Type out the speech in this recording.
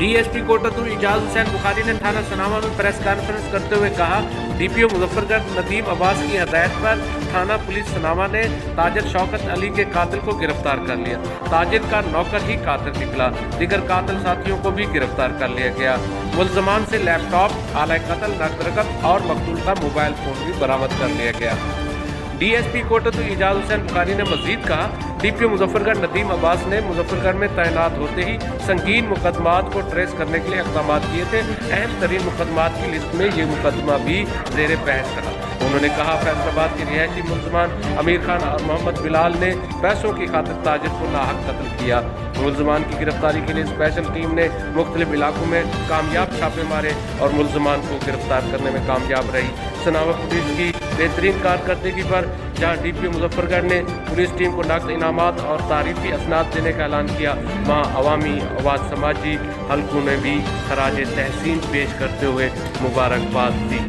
DSP Kot Addu Ejaz Hussain Bukhari ने थाना सनामा में प्रेस कॉन्फ्रेंस करते हुए कहा, DPO मुजफ्फरगढ़ नदीम अब्बास की हदायत पर थाना पुलिस सनामा ने ताजिर शौकत अली के कातिल को गिरफ्तार कर लिया। ताजिर का नौकर ही कातिल निकला। दीगर कातिल साथियों को भी गिरफ्तार कर लिया गया। मुल्ज़मान से लैपटॉप, आला कत्ल, नकद रकम और मकतूल का मोबाइल फोन भी बरामद कर लिया गया। DSP कोटद्दू एजाज हुसैन बुखारी ने मजीद कहा, DPO मुजफ्फरगढ़ नदीम अब्बास ने मुजफ्फरगढ़ में तैनात होते ही संगीन मुकदमात को ट्रेस करने के लिए इक़दाम किए थे। अहम तरीन मुकदमात की लिस्ट में ये मुकदमा भी ज़ेर बहस रहा। उन्होंने कहा, फैसलाबाद के रिहायशी मुल्ज़मान अमीर खान और मोहम्मद बिलाल ने पैसों की खातिर ताजिर को नाहक कत्ल किया। मुल्ज़मान की गिरफ्तारी के लिए स्पेशल टीम ने मुख्तलिफ इलाकों में कामयाब छापे मारे और मुल्ज़मान को गिरफ्तार करने में कामयाब रही। सनामा पुलिस की बेहतरीन कारकर्दगी पर जहां DPO मुजफ्फरगढ़ ने पुलिस टीम को नकद इनामात और तारीफी असनाद देने का ऐलान किया, वहां अवामी आवाज़ समाजी हलकों ने भी खराज तहसीन पेश करते हुए मुबारकबाद दी।